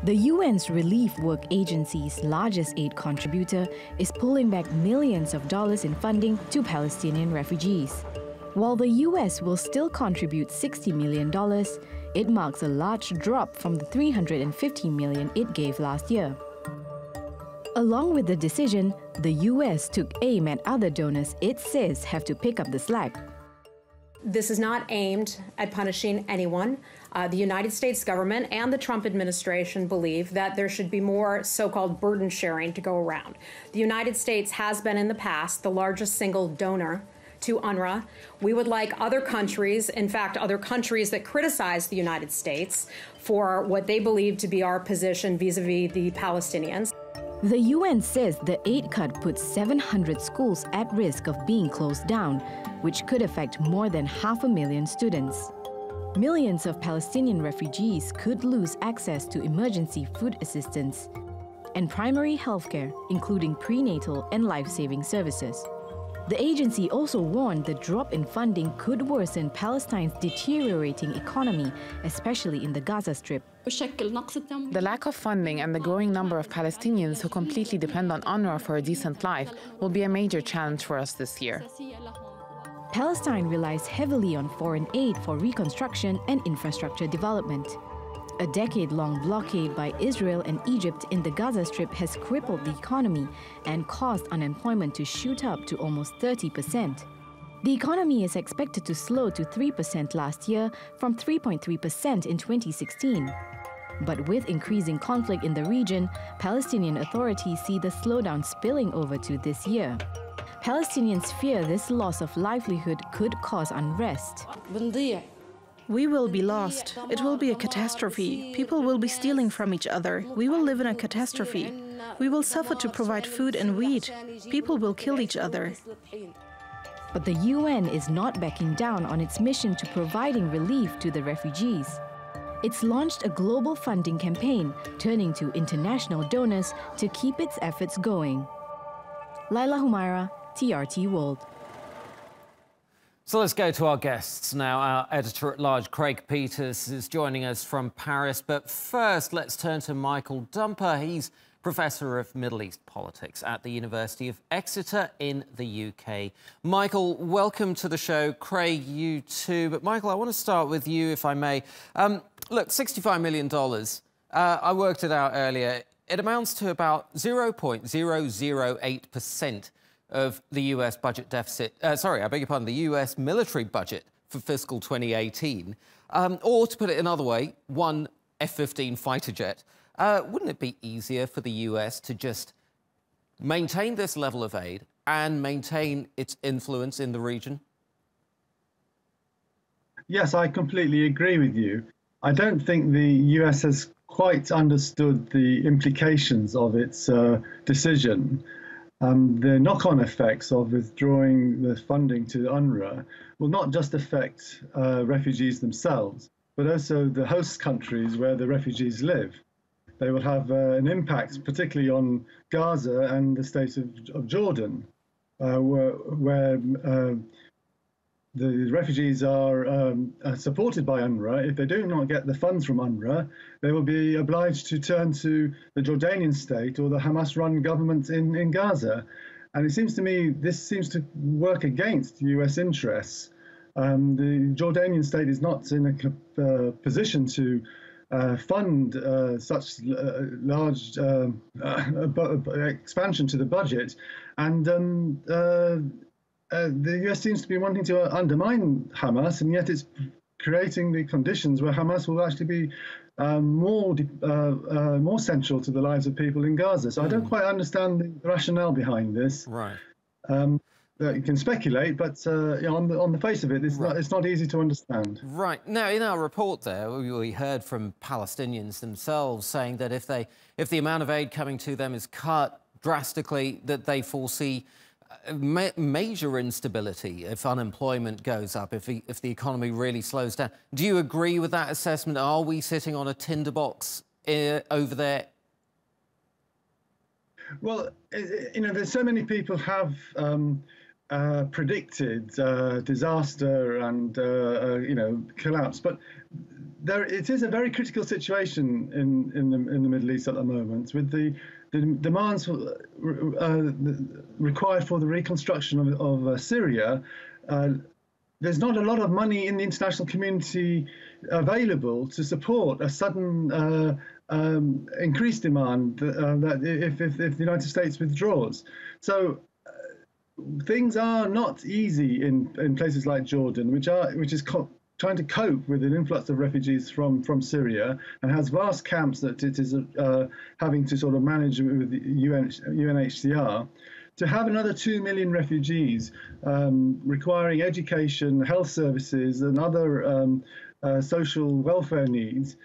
The UN's Relief Work Agency's largest aid contributor is pulling back millions of dollars in funding to Palestinian refugees. While the US will still contribute $60 million, it marks a large drop from the $350 million it gave last year. Along with the decision, the US took aim at other donors it says have to pick up the slack. This is not aimed at punishing anyone. The United States government and the Trump administration believe that there should be more so-called burden sharing to go around. The United States has been in the past the largest single donor to UNRWA. We would like other countries, in fact, other countries that criticize the United States for what they believe to be our position vis-a-vis the Palestinians. The UN says the aid cut puts 700 schools at risk of being closed down, which could affect more than 500,000 students. Millions of Palestinian refugees could lose access to emergency food assistance and primary healthcare, including prenatal and life-saving services. The agency also warned the drop in funding could worsen Palestine's deteriorating economy, especially in the Gaza Strip. The lack of funding and the growing number of Palestinians who completely depend on UNRWA for a decent life will be a major challenge for us this year. Palestine relies heavily on foreign aid for reconstruction and infrastructure development. A decade-long blockade by Israel and Egypt in the Gaza Strip has crippled the economy and caused unemployment to shoot up to almost 30%. The economy is expected to slow to 3% last year from 3.3% in 2016. But with increasing conflict in the region, Palestinian authorities see the slowdown spilling over to this year. Palestinians fear this loss of livelihood could cause unrest. We will be lost. It will be a catastrophe. People will be stealing from each other. We will live in a catastrophe. We will suffer to provide food and wheat. People will kill each other. But the UN is not backing down on its mission to providing relief to the refugees. It's launched a global funding campaign, turning to international donors to keep its efforts going. Laila Humairah, TRT World. So let's go to our guests now. Our editor-at-large, Copetas, is joining us from Paris. But first, let's turn to Michael Dumper. He's Professor of Middle East Politics at the University of Exeter in the UK. Michael, welcome to the show. Craig, you too. But Michael, I want to start with you, if I may. Look, $65 million. I worked it out earlier. It amounts to about 0.008% of the US budget deficit, the US military budget for fiscal 2018. Or to put it another way, one F-15 fighter jet. Wouldn't it be easier for the US to just maintain this level of aid and maintain its influence in the region? Yes, I completely agree with you. I don't think the US has quite understood the implications of its decision. The knock-on effects of withdrawing the funding to UNRWA will not just affect refugees themselves, but also the host countries where the refugees live. They will have an impact, particularly on Gaza and the state of Jordan, where the refugees are supported by UNRWA. If they do not get the funds from UNRWA, they will be obliged to turn to the Jordanian state or the Hamas-run government in Gaza. And it seems to me this seems to work against US interests. The Jordanian state is not in a position to fund such large expansion to the budget. And the US seems to be wanting to undermine Hamas, and yet it's creating the conditions where Hamas will actually be more central to the lives of people in Gaza. So I don't quite understand the rationale behind this. Right. You can speculate, but on the face of it, it's not easy to understand. Right. Now, in our report there, we heard from Palestinians themselves saying that if the amount of aid coming to them is cut drastically, that they foresee major instability if unemployment goes up, if the economy really slows down. Do you agree with that assessment? Are we sitting on a tinderbox over there? Well, there's so many people have predicted disaster and collapse, but it is a very critical situation in the Middle East at the moment, with the demands required for the reconstruction of Syria. There's not a lot of money in the international community available to support a sudden increased demand that if the United States withdraws. So things are not easy in places like Jordan, which is trying to cope with an influx of refugees from Syria, and has vast camps that it is having to sort of manage with the UNHCR. To have another 2 million refugees requiring education, health services, and other social welfare needs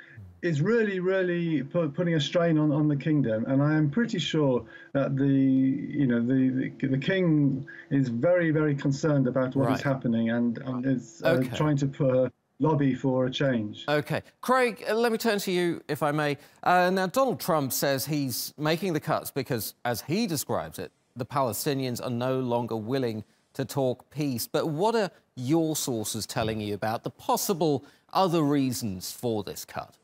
is really, really putting a strain on the kingdom. And I am pretty sure that the king is very, very concerned about what is happening and is trying to lobby for a change. OK. Craig, let me turn to you, if I may. Now, Donald Trump says he's making the cuts because, as he describes it, the Palestinians are no longer willing to talk peace. But what are your sources telling you about the possible other reasons for this cut?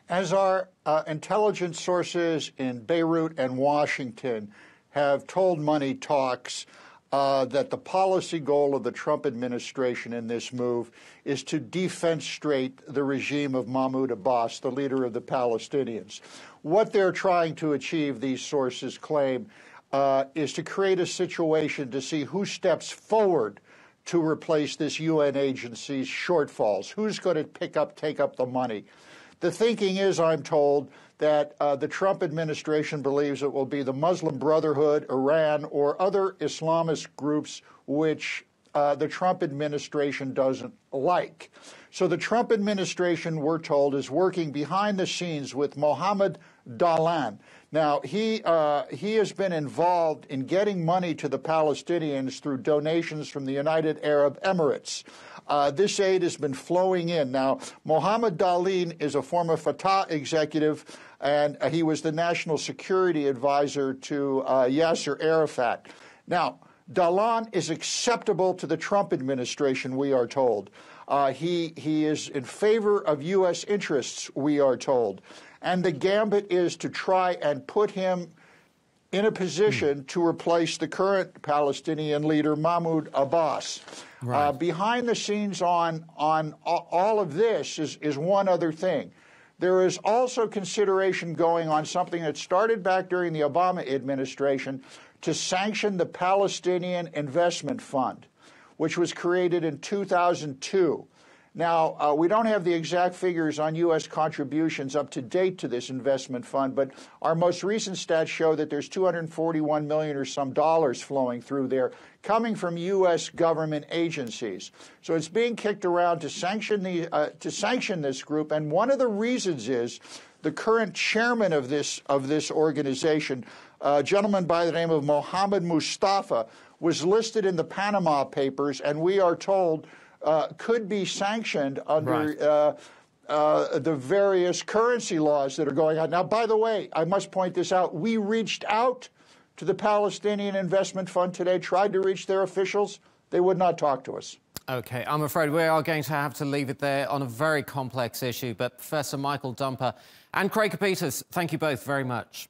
As our intelligence sources in Beirut and Washington have told Money Talks, that the policy goal of the Trump administration in this move is to defenestrate the regime of Mahmoud Abbas, the leader of the Palestinians. What they're trying to achieve, these sources claim, is to create a situation to see who steps forward to replace this UN agency's shortfalls. Who's going to take up the money? The thinking is, I'm told, that the Trump administration believes it will be the Muslim Brotherhood, Iran, or other Islamist groups which the Trump administration doesn't like. So the Trump administration, we're told, is working behind the scenes with Mohammed Dahlan. Now, he has been involved in getting money to the Palestinians through donations from the United Arab Emirates. This aid has been flowing in. Now, Mohammed Dahlan is a former Fatah executive, and he was the national security advisor to Yasser Arafat. Now, Dahlan is acceptable to the Trump administration, we are told. He is in favor of U.S. interests, we are told. And the gambit is to try and put him in a position to replace the current Palestinian leader, Mahmoud Abbas. Right. Behind the scenes on all of this is one other thing. There is also consideration going on something that started back during the Obama administration to sanction the Palestinian Investment Fund, which was created in 2002. Now, we don't have the exact figures on U.S. contributions up to date to this investment fund, but our most recent stats show that there's $241 million or some dollars flowing through there, coming from U.S. government agencies. So it's being kicked around to sanction this group, and one of the reasons is the current chairman of this organization, a gentleman by the name of Mohammed Mustafa, was listed in the Panama Papers, and we are told could be sanctioned under the various currency laws that are going on. Now, by the way, I must point this out. We reached out to the Palestinian Investment Fund today, tried to reach their officials. They would not talk to us. OK, I'm afraid we are going to have to leave it there on a very complex issue. But Professor Michael Dumper and Craig Copetas, thank you both very much.